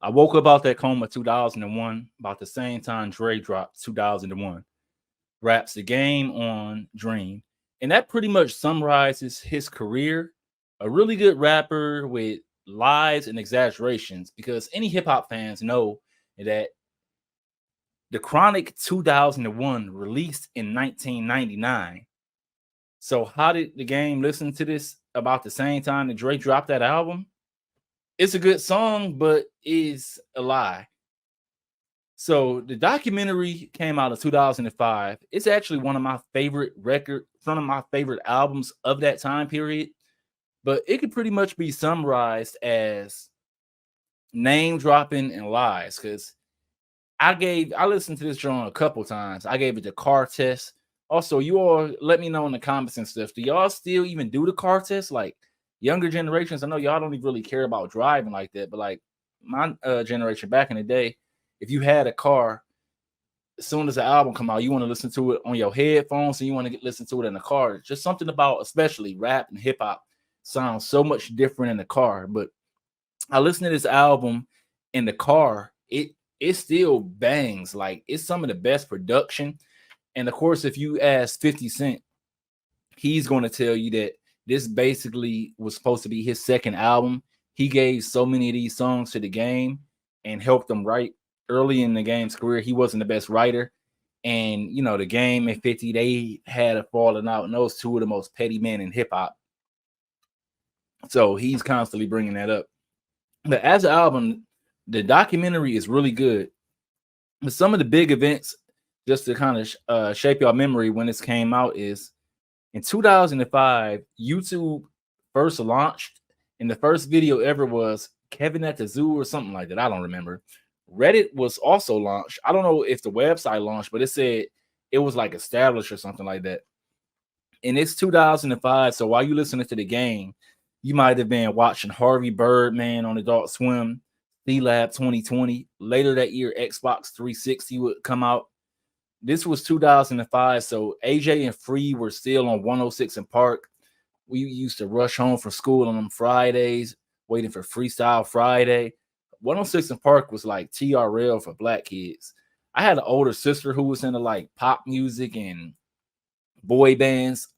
I woke up out that coma 2001, about the same time Dre dropped 2001. Raps the game on Dream. And that pretty much summarizes his career. A really good rapper with lies and exaggerations, because any hip hop fans know that the Chronic 2001 released in 1999. So how did the game listen to this about the same time that Drake dropped that album? It's a good song, but is a lie. So the documentary came out in 2005. It's actually one of my favorite albums of that time period. But it could pretty much be summarized as name dropping and lies. Because I listened to this joint a couple times. I gave it the car test. Also, you all let me know in the comments and stuff. Do y'all still even do the car test? Like younger generations, I know y'all don't even really care about driving like that, but like my generation back in the day, if you had a car, as soon as the album come out, you want to listen to it on your headphones and you want to listen to it in the car. Just something about, especially rap and hip hop, sounds so much different in the car. But I listened to this album in the car. It still bangs. Like it's some of the best production. And of course, if you ask 50 Cent, he's going to tell you that this basically was supposed to be his second album. He gave so many of these songs to the game and helped them write early in the game's career. He wasn't the best writer. And, you know, the game and 50, they had a falling out. And those two of the most petty men in hip hop. So he's constantly bringing that up. But as an album, the documentary is really good. But some of the big events, just to kind of shape your memory when this came out, is in 2005, YouTube first launched, and the first video ever was Kevin at the Zoo or something like that. I don't remember. Reddit was also launched. I don't know if the website launched, but it said it was like established or something like that. And it's 2005, so while you listening to the game, you might have been watching Harvey Birdman on Adult Swim, C-Lab 2020. Later that year, Xbox 360 would come out. This was 2005, so AJ and Free were still on 106 and Park. We used to rush home from school on them Fridays, waiting for Freestyle Friday. 106 and Park was like TRL for black kids. I had an older sister who was into like pop music and boy bands,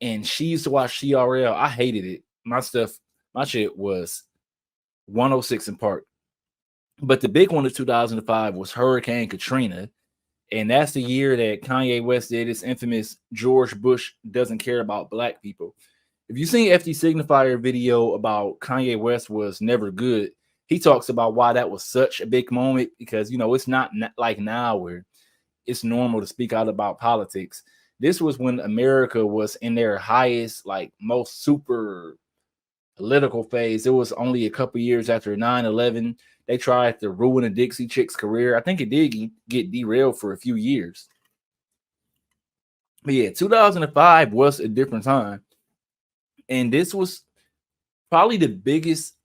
and she used to watch TRL. I hated it. My shit was 106 and Park. But the big one of 2005 was Hurricane Katrina. And that's the year that Kanye West did his infamous George Bush doesn't care about black people. If you seen FD Signifier video about Kanye West was never good, he talks about why that was such a big moment, because, you know, it's not like now where it's normal to speak out about politics. This was when America was in their highest, like most super political phase. It was only a couple years after 9/11. They tried to ruin a Dixie Chick's career. I think it did get derailed for a few years. But yeah, 2005 was a different time. And this was probably the biggest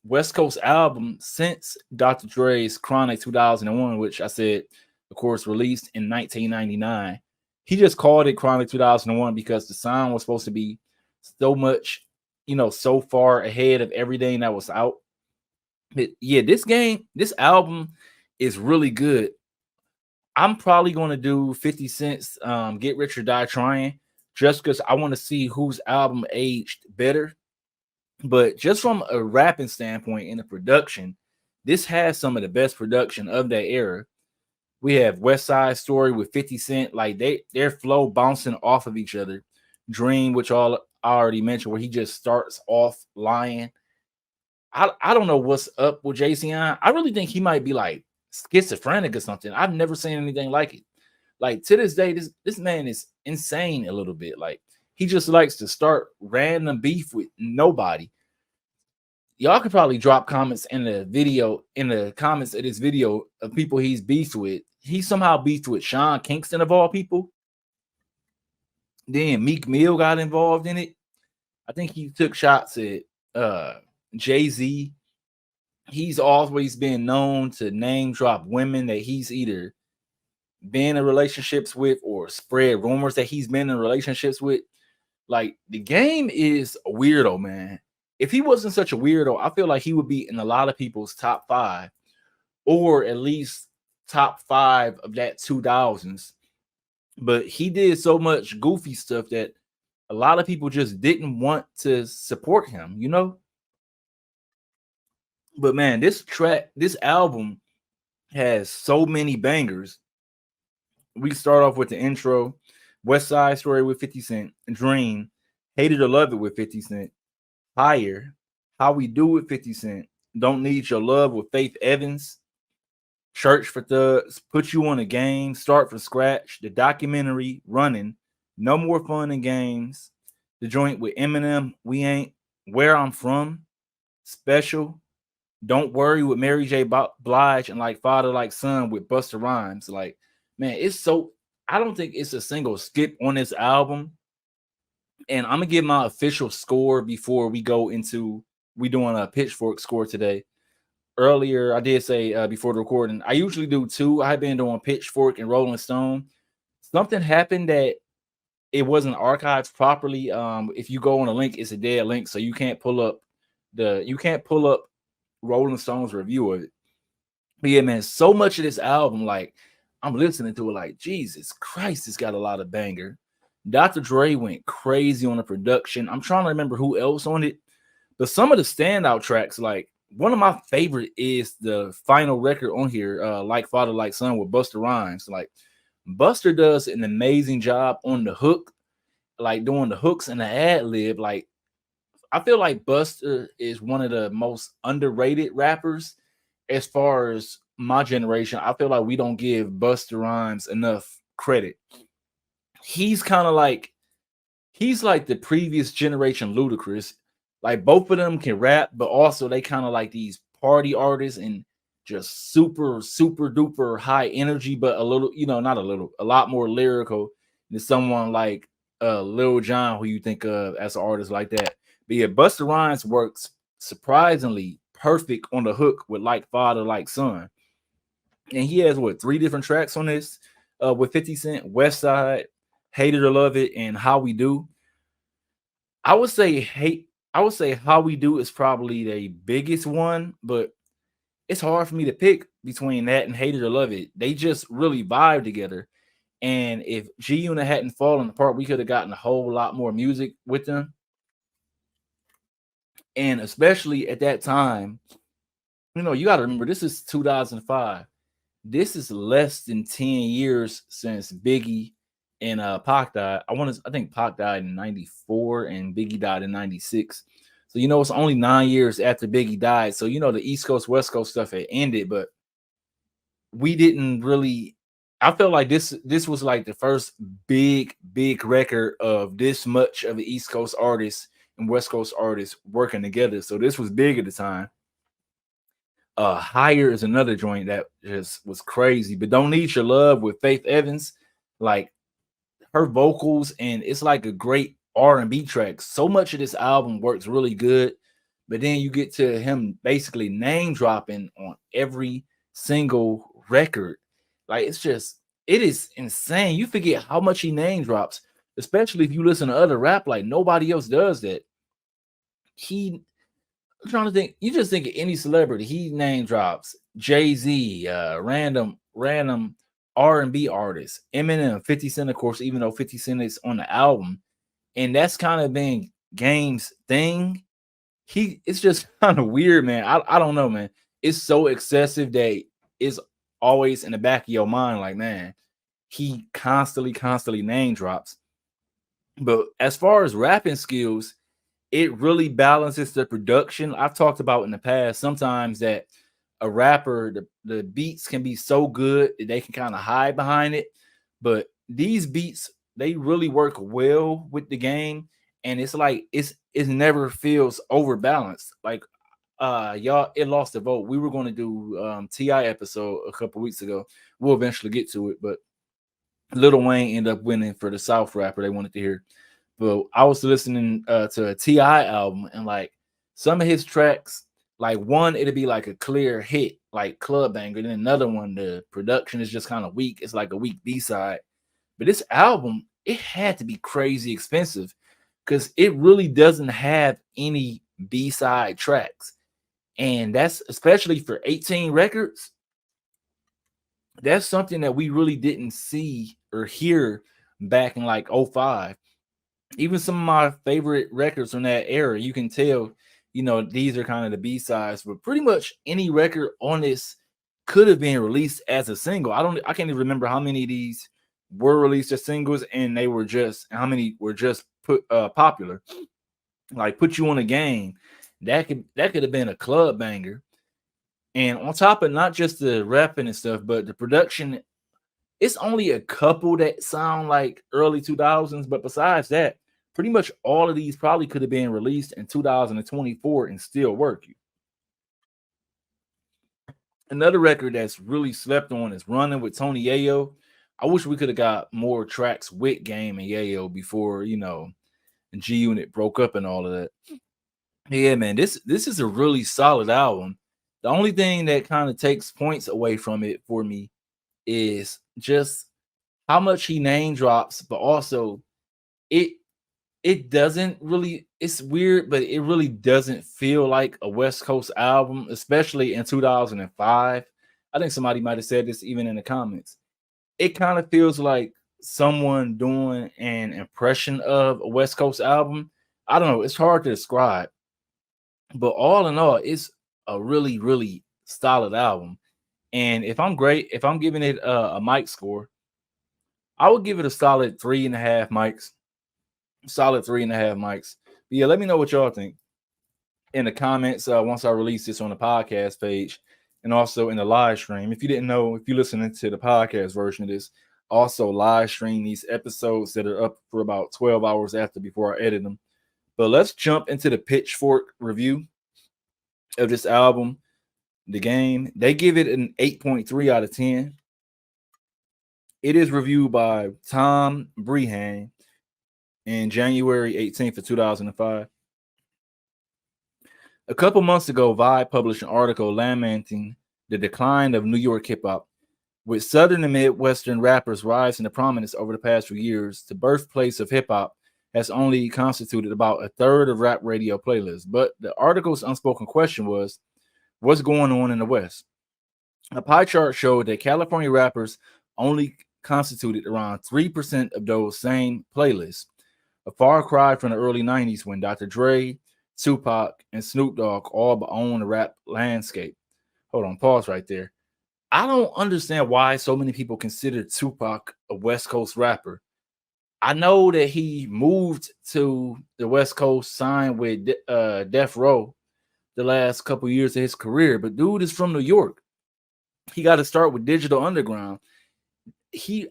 West Coast album since Dr. Dre's Chronic 2001, which I said, of course, released in 1999. He just called it Chronic 2001 because the sound was supposed to be so much, you know, so far ahead of everything that was out. But yeah, this album is really good. I'm probably going to do 50 Cent's Get Rich or Die Trying, just because I want to see whose album aged better. But just from a rapping standpoint and the production, this has some of the best production of that era. We have West Side Story with 50 Cent, like their flow bouncing off of each other. Dream, which I already mentioned, where he just starts off lying. I don't know what's up with JCN. I really think he might be like schizophrenic or something. I've never seen anything like it. Like to this day, this man is insane a little bit. Like he just likes to start random beef with nobody. Y'all could probably drop comments in the comments of this video of people he's beefed with. He somehow beefed with Sean Kingston of all people. Then Meek Mill got involved in it. I think he took shots at Jay-Z. He's always been known to name drop women that he's either been in relationships with or spread rumors that he's been in relationships with. Like the game is a weirdo, man. if he wasn't such a weirdo, I feel like he would be in a lot of people's top five, or at least top five of that 2000s. But he did so much goofy stuff that a lot of people just didn't want to support him, you know? But man, this album has so many bangers. We start off with the intro, West Side Story with 50 Cent, Dream, Hated or Love It with 50 Cent, Higher, How We Do with 50 Cent, Don't Need Your Love with Faith Evans, Church for Thugs, Put You on a Game, Start from Scratch, the documentary, Running, No More Fun and Games, the joint with Eminem, We Ain't, Where I'm From, Special, Don't Worry with Mary J. Blige, and like Father Like Son with Busta Rhymes. Like, man, it's so, I don't think it's a single skip on this album. And I'm gonna give my official score before we go into we doing a pitchfork score today. Earlier, I did say before the recording, I usually do two. I've been doing pitchfork and Rolling Stone. Something happened that it wasn't archived properly. If you go on a link, it's a dead link, so you can't pull up Rolling Stone's review of it. But yeah, man, so much of this album, like I'm listening to it, like Jesus Christ, it's got a lot of banger. Dr. Dre went crazy on the production. I'm trying to remember who else on it, but some of the standout tracks, like one of my favorite is the final record on here, Like Father Like Son with Busta Rhymes. Like Buster does an amazing job on the hook, like doing the hooks and the ad lib. Like I feel like Buster is one of the most underrated rappers as far as my generation. I feel like we don't give Busta Rhymes enough credit. He's kind of like he's like the previous generation Ludacris. Like both of them can rap, but also they kind of like these party artists and just super duper high energy, but a little, not a little, a lot more lyrical than someone like Lil Jon, who you think of as an artist like that. But yeah, Busta Rhymes works surprisingly perfect on the hook with Like Father Like Son. And he has what, three different tracks on this with 50 Cent: West Side, Hate It or Love It, and How We Do. I would say How We Do is probably the biggest one, but it's hard for me to pick between that and Hate It or Love It. They just really vibe together. And if G Unit hadn't fallen apart, we could have gotten a whole lot more music with them. And especially at that time, you got to remember this is 2005. This is less than 10 years since Biggie and Pac died. I think Pac died in 94 and Biggie died in 96. So it's only 9 years after Biggie died. So the East Coast West Coast stuff had ended, but we didn't really. I felt like this was like the first big record of this much of the East Coast artists and West Coast artists working together. So this was big at the time. Higher is another joint that just was crazy, but Don't Need Your Love with Faith Evans, like her vocals, and it's like a great R&B track. So much of this album works really good, but then you get to him basically name dropping on every single record. Like it is insane. You forget how much he name drops, especially if you listen to other rap. Like nobody else does that. I'm trying to think. You just think of any celebrity, he name drops Jay-Z, random R&B artists, Eminem, 50 Cent, of course, even though 50 Cent is on the album. And that's kind of been Game's thing. It's just kind of weird, man. I don't know, man. It's so excessive that it's always in the back of your mind, like, man, he constantly name drops. But as far as rapping skills, it really balances the production. I've talked about in the past sometimes that a rapper, the beats can be so good that they can kind of hide behind it. But these beats, they really work well with the game. And it's like it never feels overbalanced. Like y'all, it lost the vote. We were going to do TI episode a couple weeks ago. We'll eventually get to it, but Lil Wayne ended up winning for the South rapper they wanted to hear. But I was listening to a TI album, and like some of his tracks, like one, it'd be like a clear hit, like club banger. Then another one, the production is just kind of weak. It's like a weak B-side. But this album, it had to be crazy expensive because it really doesn't have any B-side tracks. And that's especially for 18 records. That's something that we really didn't see or hear back in like '05. Even some of my favorite records from that era, you can tell, these are kind of the B-sides, but pretty much any record on this could have been released as a single. I can't even remember how many of these were released as singles, and they were just how many were just put popular. Like Put You on a Game, that could have been a club banger. And on top of not just the rapping and stuff, but the production, it's only a couple that sound like early 2000s, but besides that, pretty much all of these probably could have been released in 2024 and still work. Another record that's really slept on is Running with Tony Yayo. I wish we could have got more tracks with Game and Yayo before, G Unit broke up and all of that. Yeah, man, this is a really solid album. The only thing that kind of takes points away from it for me is just how much he name drops, but also it it doesn't really, it's weird, but it really doesn't feel like a West Coast album, especially in 2005. I think somebody might have said this even in the comments. It kind of feels like someone doing an impression of a West Coast album. I don't know, it's hard to describe, but all in all, it's a really, really solid album. And if I'm giving it a mic score, I would give it a solid 3.5 mics. Solid 3.5 mics. But yeah, let me know what y'all think in the comments once I release this on the podcast page and also in the live stream. If you didn't know, if you're listening to the podcast version of this, also live stream these episodes that are up for about 12 hours after before I edit them. But let's jump into the Pitchfork review of this album, The Game. They give it an 8.3 out of 10. It is reviewed by Tom Brehan in January 18th of 2005. A couple months ago, Vibe published an article lamenting the decline of New York hip hop. With Southern and Midwestern rappers rising to prominence over the past few years, the birthplace of hip hop has only constituted about a third of rap radio playlists. But the article's unspoken question was, what's going on in the West? A pie chart showed that California rappers only constituted around 3% of those same playlists, a far cry from the early 90s when Dr. Dre, Tupac, and Snoop Dogg all owned the rap landscape. Hold on, pause right there. I don't understand why so many people consider Tupac a West Coast rapper. I know that he moved to the West Coast, signed with Death Row the last couple years of his career, but dude is from New York. He got to start with Digital Underground. I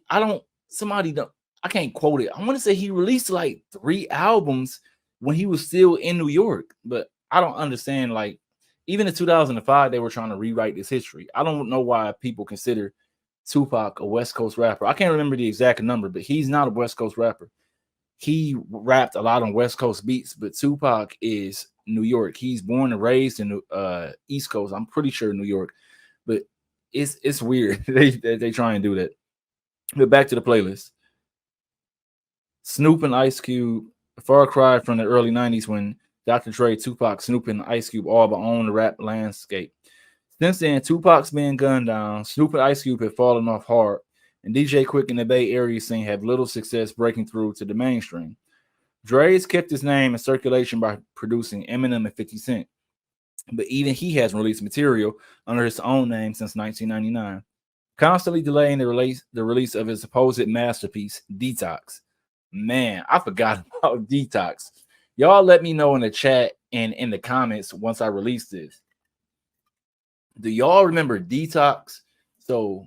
can't quote it. I want to say he released like 3 albums when he was still in New York, but I don't understand. Like, even in 2005, they were trying to rewrite this history. I don't know why people consider Tupac a West Coast rapper. I can't remember the exact number, but he's not a West Coast rapper. He rapped a lot on West Coast beats, but Tupac is New York. He's born and raised in East Coast. I'm pretty sure New York, but it's weird. they try and do that. But back to the playlist. Snoop and Ice Cube, a far cry from the early 90s when Dr. Dre, Tupac, Snoop, and Ice Cube all own the rap landscape. Since then, Tupac's been gunned down, Snoop and Ice Cube have fallen off hard, and DJ Quick in the Bay Area scene have little success breaking through to the mainstream. Dre has kept his name in circulation by producing Eminem and 50 Cent, but even he hasn't released material under his own name since 1999, constantly delaying the release of his supposed masterpiece, Detox. Man, I forgot about Detox. Y'all let me know in the chat and in the comments once I release this. Do y'all remember Detox? So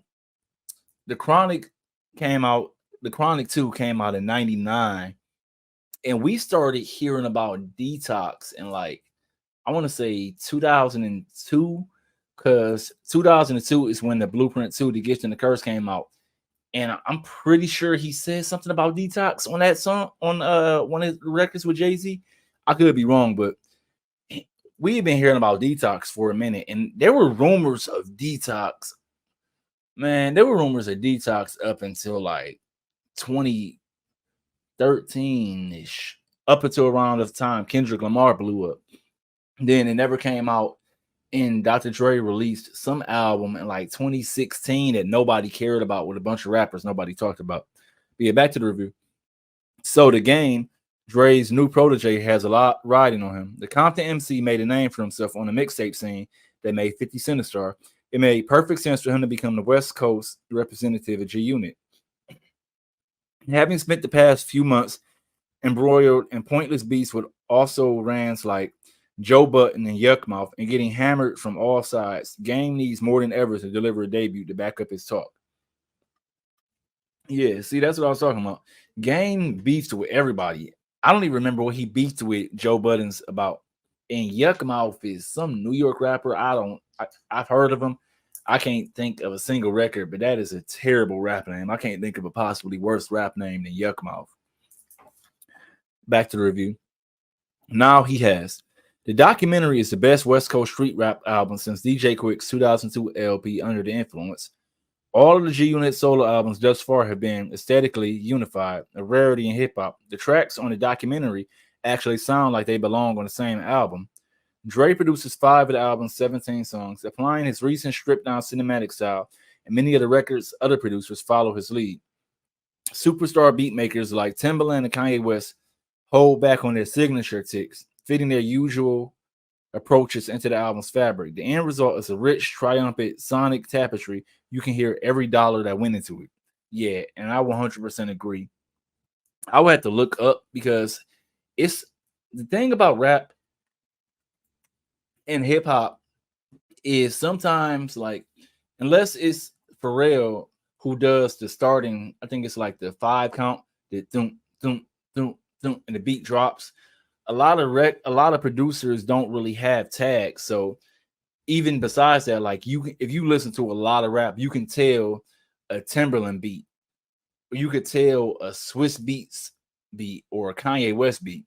the Chronic came out, the Chronic 2 came out in 99. And we started hearing about Detox in like, I want to say 2002, because 2002 is when the Blueprint 2, The Gift and the Curse came out. And I'm pretty sure he said something about Detox on that song, on one of his records with Jay-Z. I could be wrong, but we've been hearing about Detox for a minute, and there were rumors of Detox. Man, there were rumors of Detox up until like 2013-ish, up until around the time Kendrick Lamar blew up. Then it never came out. And Dr. Dre released some album in like 2016 that nobody cared about with a bunch of rappers nobody talked about. But yeah, back to the review. So the game, Dre's new protege, has a lot riding on him. The Compton MC made a name for himself on the mixtape scene that made 50 Cent a star. It made perfect sense for him to become the West Coast representative of G Unit. Having spent the past few months embroiled in pointless beats with also rans like Joe Button and Yuckmouth and getting hammered from all sides, Game needs more than ever to deliver a debut to back up his talk. Yeah, see, that's what I was talking about. Game beefed with everybody. I don't even remember what he beefed with Joe Buttons about. And Yuckmouth is some New York rapper. I've heard of him. I can't think of a single record, but that is a terrible rap name. I can't think of a possibly worse rap name than Yuckmouth. Back to the review. Now he has. The documentary is the best West Coast street rap album since DJ Quick's 2002 LP Under the Influence. All of the G Unit solo albums thus far have been aesthetically unified, a rarity in hip hop. The tracks on the documentary actually sound like they belong on the same album. Dre produces 5 of the album's 17 songs, applying his recent stripped down cinematic style, and many of the record's other producers follow his lead. Superstar beatmakers like Timbaland and Kanye West hold back on their signature ticks, fitting their usual approaches into the album's fabric. The end result is a rich, triumphant sonic tapestry. You can hear every dollar that went into it. Yeah, and I 100% agree. I would have to look up because it's the thing about rap and hip hop is sometimes like, unless it's Pharrell who does the starting, I think it's like the 5 count, the thump, thump, thump, thump, and the beat drops. A lot of producers don't really have tags. So even besides that, like if you listen to a lot of rap, you can tell a Timberland beat, or you could tell a Swiss Beats beat or a Kanye West beat.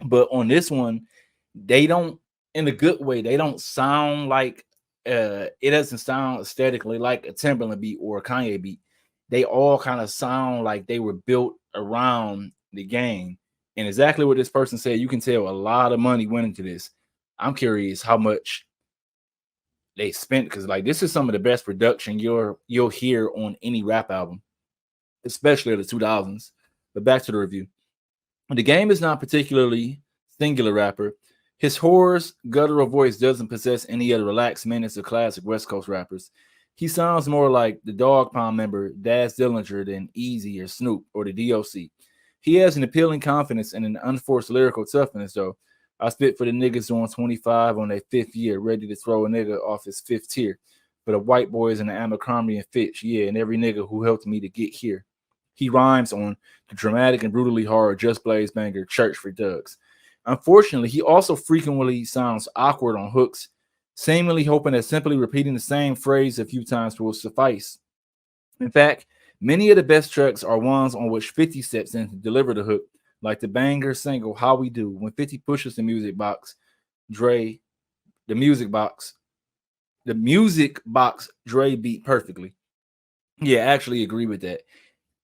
But on this one, they don't, in a good way, they don't sound like it doesn't sound aesthetically like a Timberland beat or a Kanye beat. They all kind of sound like they were built around the game. And exactly what this person said, you can tell a lot of money went into this. I'm curious how much they spent, because like this is some of the best production you'll hear on any rap album, especially the 2000s. But back to the review. The Game is not particularly singular rapper. His hoarse, guttural voice doesn't possess any of the relaxed minutes of classic West Coast rappers. He sounds more like the Dog Pound member Daz Dillinger than Easy or Snoop or the DOC. He has an appealing confidence and an unforced lyrical toughness, though. I spit for the niggas on 25 on their 5th year, ready to throw a nigga off his 5th tier. For the white boys and the Abercrombie and Fitch, yeah, and every nigga who helped me to get here. He rhymes on the dramatic and brutally hard Just Blaze banger Church for Thugs. Unfortunately, he also frequently sounds awkward on hooks, seemingly hoping that simply repeating the same phrase a few times will suffice. In fact, many of the best tracks are ones on which 50 steps in to deliver the hook, like the banger single How We Do. When 50 pushes the music box, Dre Dre beat perfectly. Yeah, I actually agree with that.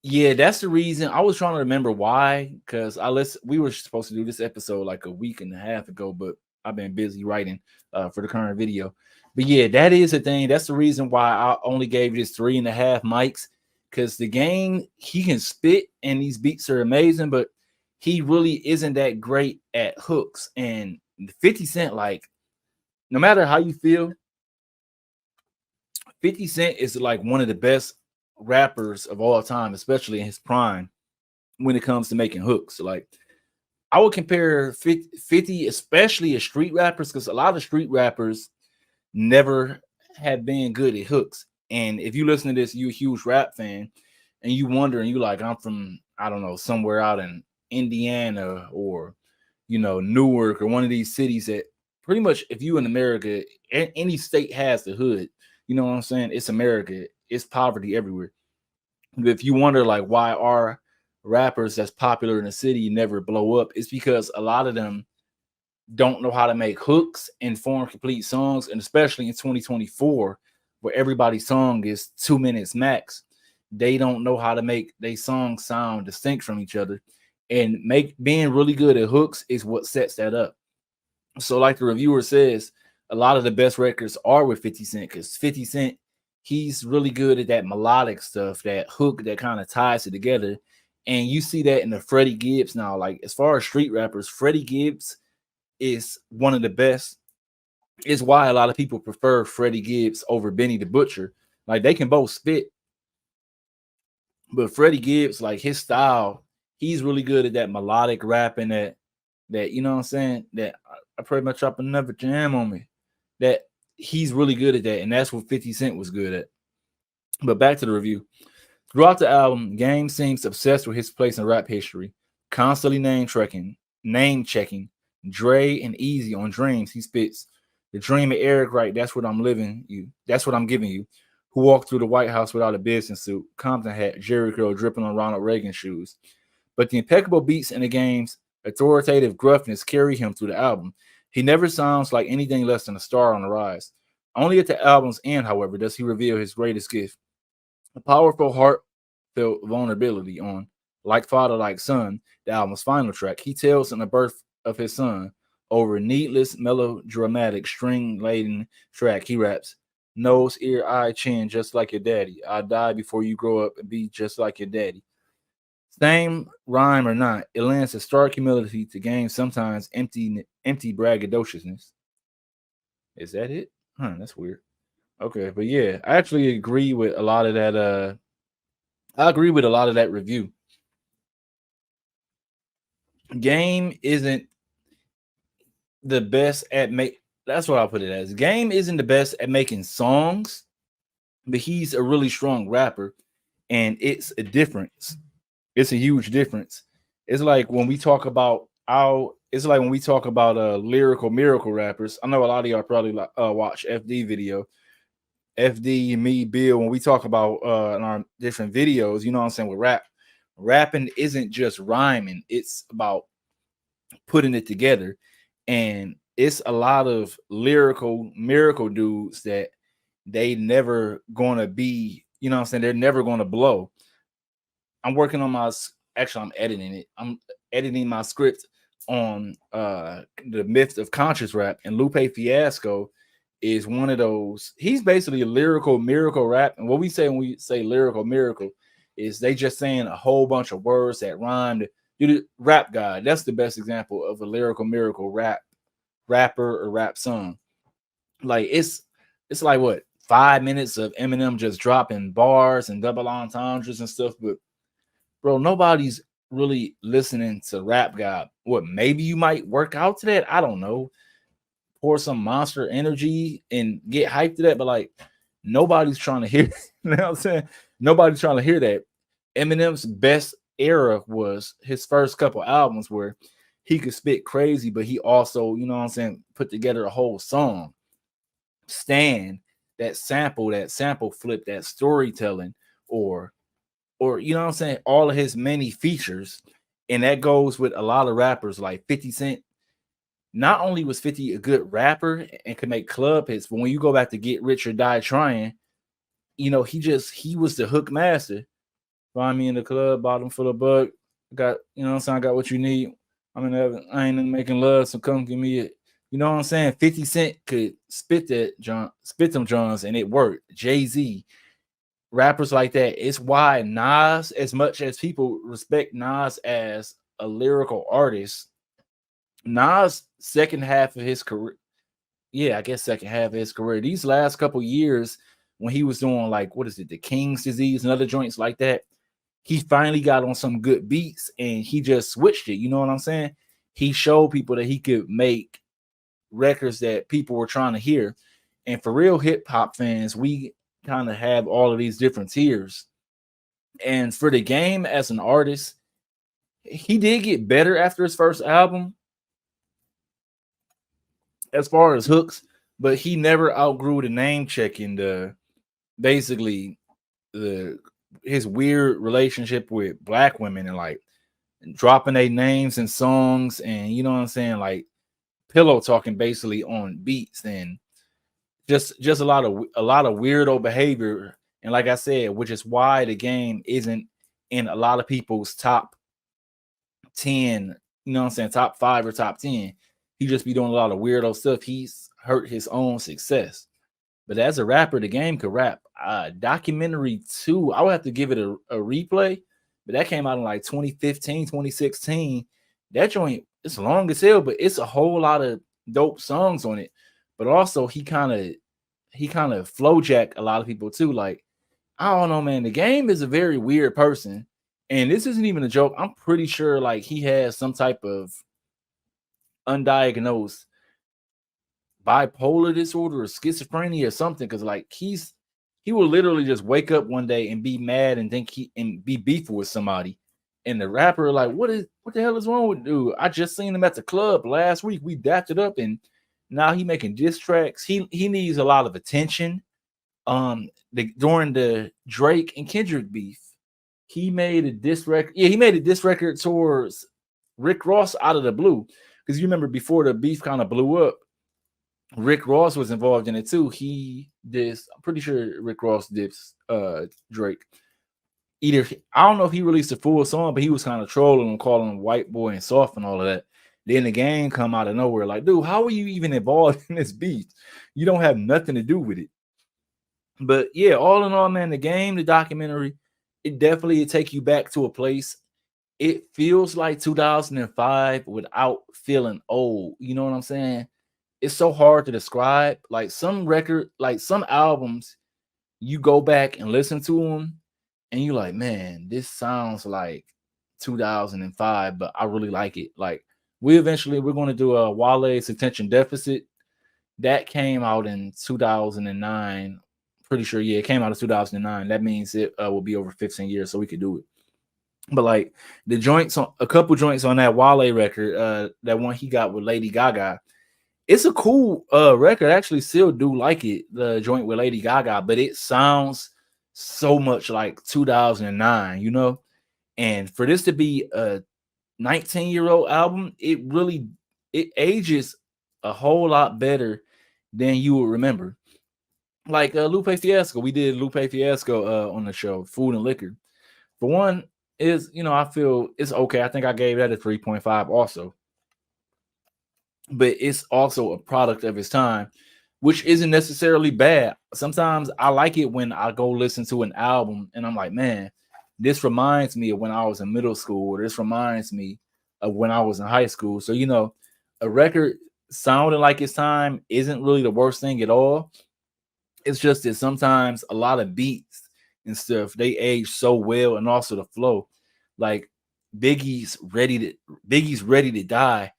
Yeah, that's the reason. I was trying to remember why, because we were supposed to do this episode like a week and a half ago, but I've been busy writing for the current video. But yeah, that is the thing. That's the reason why I only gave this 3.5 mics, because the Game, he can spit and these beats are amazing, but he really isn't that great at hooks. And 50 Cent, like, no matter how you feel, 50 Cent is like one of the best rappers of all time, especially in his prime, when it comes to making hooks. Like, I would compare 50, especially as street rappers, because a lot of street rappers never have been good at hooks. And if you listen to this, you're a huge rap fan, and you wonder, and you like, I'm from, I don't know, somewhere out in Indiana or, Newark or one of these cities that pretty much, if you in America, any state has the hood. You know what I'm saying? It's America. It's poverty everywhere. But if you wonder, like, why are rappers that's popular in the city never blow up, it's because a lot of them don't know how to make hooks and form complete songs. And especially in 2024, where everybody's song is 2 minutes max, they don't know how to make their songs sound distinct from each other. And being really good at hooks is what sets that up. So, like the reviewer says, a lot of the best records are with 50 Cent because 50 Cent, he's really good at that melodic stuff, that hook that kind of ties it together. And you see that in the Freddie Gibbs now. Like, as far as street rappers, Freddie Gibbs is one of the best. Is why a lot of people prefer Freddie Gibbs over Benny the Butcher. Like, they can both spit, but Freddie Gibbs, like his style, he's really good at that melodic rapping, that you know what I'm saying? That I pretty much up another jam on me. That he's really good at that, and that's what 50 Cent was good at. But back to the review. Throughout the album, Game seems obsessed with his place in rap history, constantly name checking Dre and Easy on Dreams. He spits the dream of Eric Wright. That's what I'm living you. That's what I'm giving you. Who walked through the White House without a business suit, Compton hat, Jerry curl dripping on Ronald Reagan shoes. But the impeccable beats in the game's authoritative gruffness carry him through the album. He never sounds like anything less than a star on the rise. Only at the album's end, however, does he reveal his greatest gift. A powerful, heartfelt vulnerability on Like Father, Like Son, the album's final track. He tells in the birth of his son over a needless, melodramatic, string-laden track. He raps, nose, ear, eye, chin, just like your daddy. I die before you grow up and be just like your daddy. Same rhyme or not, it lends a stark humility to Game sometimes empty braggadociousness. Is that it? That's weird. Okay, but yeah, I actually agree with a lot of that. I agree with a lot of that review. Game isn't the best at make. That's what I'll put it as. Game isn't the best at making songs, but he's a really strong rapper, and it's a difference. It's a huge difference. It's like when we talk about It's like when we talk about lyrical miracle rappers. I know a lot of y'all probably watch FD video. FD and me, Bill, when we talk about in our different videos, you know what I'm saying, with rapping isn't just rhyming, it's about putting it together. And it's a lot of lyrical miracle dudes that they never gonna be, you know what I'm saying, they're never gonna blow. I'm working on actually I'm editing it. I'm editing my script on the myth of conscious rap, and Lupe Fiasco is one of those. He's basically a lyrical miracle rap. And what we say when we say lyrical miracle is they just saying a whole bunch of words that rhymed. Dude, Rap God, that's the best example of a lyrical miracle rapper or rap song. Like it's like what, 5 minutes of Eminem just dropping bars and double entendres and stuff, but bro, nobody's really listening to Rap God. What, maybe you might work out to that? I don't know. Pour some Monster Energy and get hyped to that, but like nobody's trying to hear. You know what I'm saying? Nobody's trying to hear that. Eminem's best era was his first couple albums where he could spit crazy, but he also, you know what I'm saying, put together a whole song. Stand, that sample flip, that storytelling, or you know what I'm saying, all of his many features. And that goes with a lot of rappers like 50 Cent. Not only was 50 a good rapper and could make club hits, but when you go back to Get Rich or Die Trying, you know, he was the hook master. Find me in the club, bottom full of bug. Got, you know what I'm saying, I got what you need. I ain't making love, so come give me it. You know what I'm saying? 50 Cent could spit them Johns, and it worked. Jay-Z, rappers like that. It's why Nas, as much as people respect Nas as a lyrical artist, Nas second half of his career, yeah, I guess second half of his career, these last couple years when he was doing like, what is it, the King's Disease and other joints like that, he finally got on some good beats and he just switched it. You know what I'm saying? He showed people that he could make records that people were trying to hear. And for real hip hop fans, we kind of have all of these different tiers. And for the Game as an artist, he did get better after his first album as far as hooks, but he never outgrew the name checking, the basically the his weird relationship with black women and like dropping their names in songs, and you know what I'm saying, like pillow talking basically on beats, and just a lot of weirdo behavior. And like I said, which is why the Game isn't in a lot of people's top 10, you know what I'm saying, top 5 or top 10. he just be doing a lot of weirdo stuff. He's hurt his own success. But as a rapper, the game could rap. Documentary 2, I would have to give it a replay, but that came out in like 2015, 2016. That joint, it's long as hell, but it's a whole lot of dope songs on it. But also he kind of flow jack a lot of people too. Like, I don't know, man. The game is a very weird person. And this isn't even a joke. I'm pretty sure like he has some type of undiagnosed bipolar disorder or schizophrenia or something. Cause like he will literally just wake up one day and be mad and think he and be beefing with somebody. And the rapper, like, what the hell is wrong with dude? I just seen him at the club last week. We dapped it up and now he making diss tracks. He needs a lot of attention. During the Drake and Kendrick beef, he made a diss record. Yeah, he made a diss record towards Rick Ross out of the blue. Because you remember before the beef kind of blew up, Rick Ross was involved in it too. I'm pretty sure Rick Ross dips Drake. Either I don't know if he released a full song, but he was kind of trolling him, calling him white boy and soft and all of that. Then the game come out of nowhere, like, dude, how are you even involved in this beef? You don't have nothing to do with it. But yeah, all in all, man, the game, the documentary, it definitely take you back to a place. It feels like 2005 without feeling old. You know what I'm saying? It's so hard to describe. Like some albums, you go back and listen to them, and you're like, man, this sounds like 2005, but I really like it. Like we're going to do a Wale's Attention Deficit. That came out in 2009. Pretty sure, yeah, it came out in 2009. That means it will be over 15 years, so we could do it. But like the joints on a couple joints on that Wale record, that one he got with Lady Gaga, it's a cool record. I actually still do like it, the joint with Lady Gaga, but it sounds so much like 2009, you know? And for this to be a 19-year-old album, it ages a whole lot better than you would remember. Like Lupe Fiasco, we did Lupe Fiasco on the show, Food and Liquor. For one, I feel it's okay. I think I gave that a 3.5 also. But it's also a product of its time, which isn't necessarily bad. Sometimes I like it when I go listen to an album and I'm like, man, this reminds me of when I was in middle school, or this reminds me of when I was in high school. So, a record sounding like its time isn't really the worst thing at all. It's just that sometimes a lot of beats and stuff, they age so well, and also the flow. Like Biggie's Ready to Die.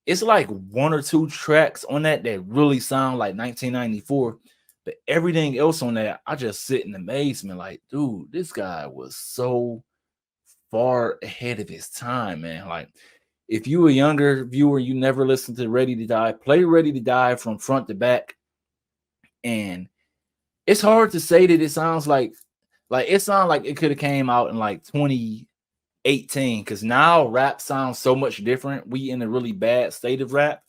It's like one or two tracks on that really sound like 1994, but everything else on that, I just sit in amazement. Like, dude, this guy was so far ahead of his time, man. Like, if you a younger viewer, you never listened to Ready to Die, play Ready to Die from front to back. And it's hard to say that it sounds like it sounds like it could have came out in like 2018, because now rap sounds so much different. We in a really bad state of rap.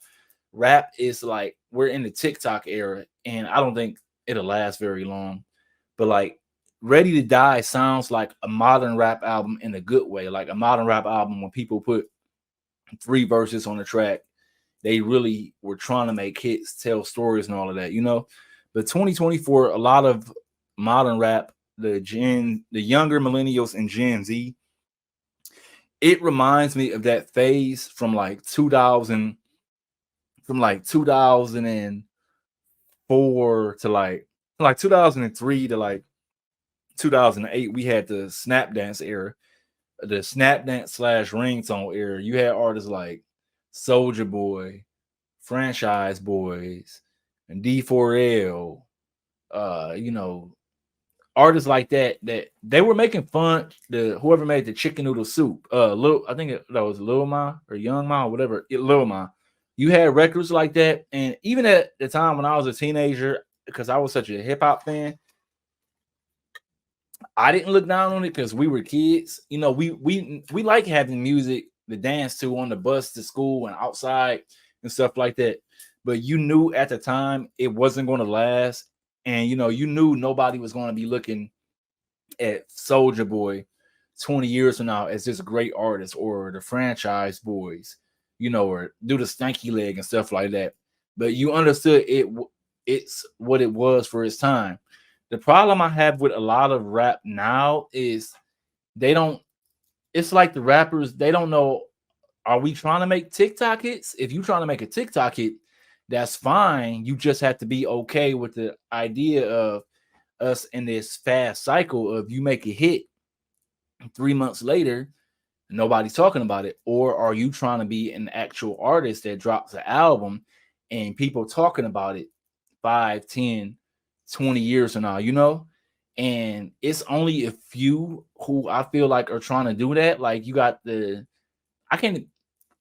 Rap is like we're in the TikTok era, and I don't think it'll last very long. But like Ready to Die sounds like a modern rap album in a good way, like a modern rap album when people put 3 verses on the track. They really were trying to make hits, tell stories, and all of that, But 2024, a lot of modern rap, the younger millennials and Gen Z, it reminds me of that phase from like 2004 to like 2003 to like 2008. We had the snap dance era, the snap dance / ringtone era. You had artists like Soldier Boy, Franchise Boys, and D4L, artists like that they were making fun. Whoever made the chicken noodle soup, I think that was Lil Ma or Young Ma or whatever. Lil Ma. You had records like that, and even at the time when I was a teenager, because I was such a hip hop fan, I didn't look down on it because we were kids. We like having music to dance to on the bus to school and outside and stuff like that. But you knew at the time it wasn't going to last. And, you knew nobody was going to be looking at Soldier Boy 20 years from now as this great artist, or the Franchise Boys or do the stanky leg and stuff like that. But you understood it's what it was for its time. The problem I have with a lot of rap now is they don't. It's like the rappers, they don't know. Are we trying to make TikTok hits? If you trying to make a TikTok hit, that's fine. You just have to be okay with the idea of us in this fast cycle of you make a hit 3 months later, nobody's talking about it. Or are you trying to be an actual artist that drops an album and people talking about it 5, 10, 20 years from now, And it's only a few who I feel like are trying to do that. Like you got I can't,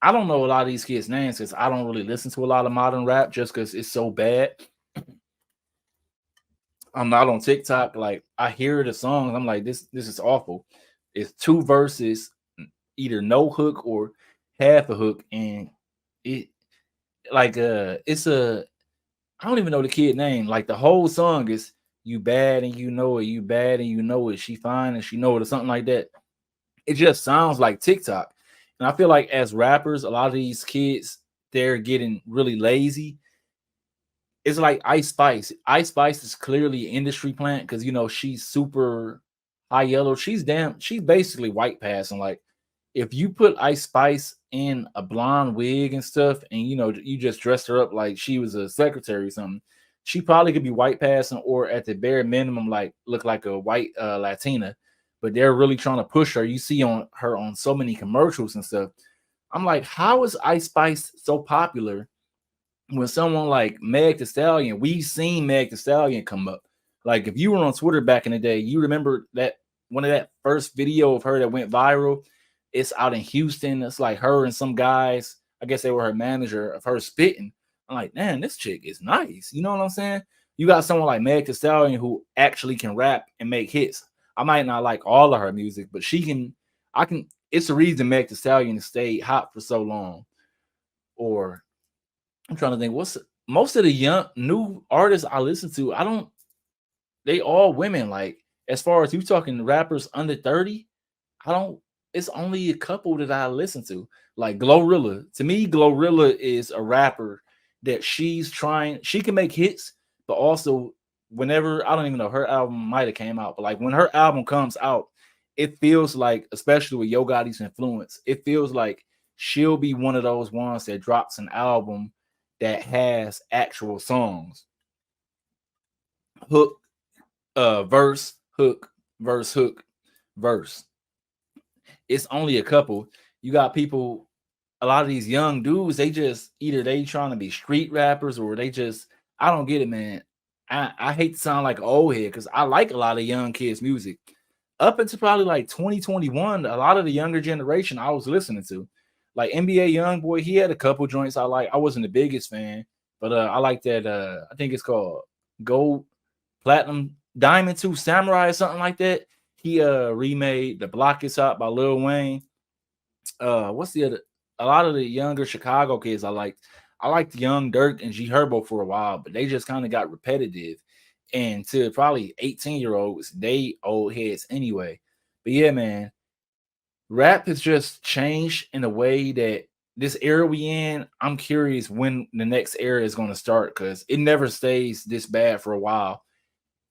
I don't know a lot of these kids' names because I don't really listen to a lot of modern rap just because it's so bad. I'm not on TikTok. Like I hear the songs, I'm like, this is awful. It's two verses, either no hook or half a hook, and it like it's a I don't even know the kid name. Like the whole song is you bad and you know it, you bad and you know it, she fine and she know it, or something like that. It just sounds like TikTok. And I feel like as rappers, a lot of these kids, they're getting really lazy. It's like Ice Spice. Ice Spice is clearly an industry plant because she's super high yellow. She's basically white passing. Like if you put Ice Spice in a blonde wig and stuff, and you just dressed her up like she was a secretary or something, she probably could be white passing, or at the bare minimum, like look like a white Latina. But they're really trying to push her. You see on her on so many commercials and stuff. I'm like, how is Ice Spice so popular when someone like Meg the Stallion, we've seen Meg the Stallion come up. Like if you were on Twitter back in the day, you remember that one of that first video of her that went viral. It's out in Houston. It's like her and some guys. I guess they were her manager of her spitting. I'm like, man, this chick is nice. You know what I'm saying? You got someone like Meg the Stallion who actually can rap and make hits. I might not like all of her music, but she can. I can. It's the reason Meg the Stallion stayed hot for so long. Or I'm trying to think what's most of the young new artists I listen to, I don't they all women. Like as far as you talking rappers under 30, I don't it's only a couple that I listen to. Like Glorilla. To me, Glorilla is a rapper that she can make hits, but also whenever I don't even know her album might have came out, but like when her album comes out, it feels like, especially with Yo Gotti's influence, it feels like she'll be one of those ones that drops an album that has actual songs. Hook, verse, hook, verse, hook, verse. It's only a couple. You got people, a lot of these young dudes, they just either they trying to be street rappers or they just, I don't get it, man. I hate to sound like an old head because I like a lot of young kids' music. Up until probably like 2021, a lot of the younger generation I was listening to. Like NBA Youngboy, he had a couple joints I like. I wasn't the biggest fan, but I like that. I think it's called Gold Platinum Diamond 2 Samurai or something like that. He remade The Block Is Hot by Lil Wayne. What's the other? A lot of the younger Chicago kids I liked Young Dirk and G Herbo for a while, but they just kind of got repetitive. And to probably 18-year-olds, they old heads anyway. But yeah, man, rap has just changed in a way that this era we in, I'm curious when the next era is going to start because it never stays this bad for a while.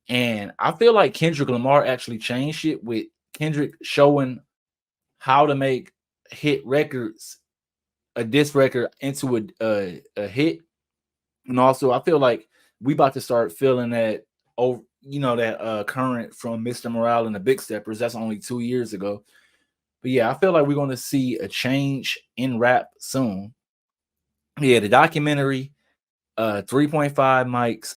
And I feel like Kendrick Lamar actually changed it with Kendrick showing how to make hit records, a diss record into a hit. And also, I feel like we about to start feeling that over, that current from Mr. Morale and the Big Steppers. That's only 2 years ago. But yeah, I feel like we're going to see a change in rap soon. Yeah, the documentary, 3.5 mics,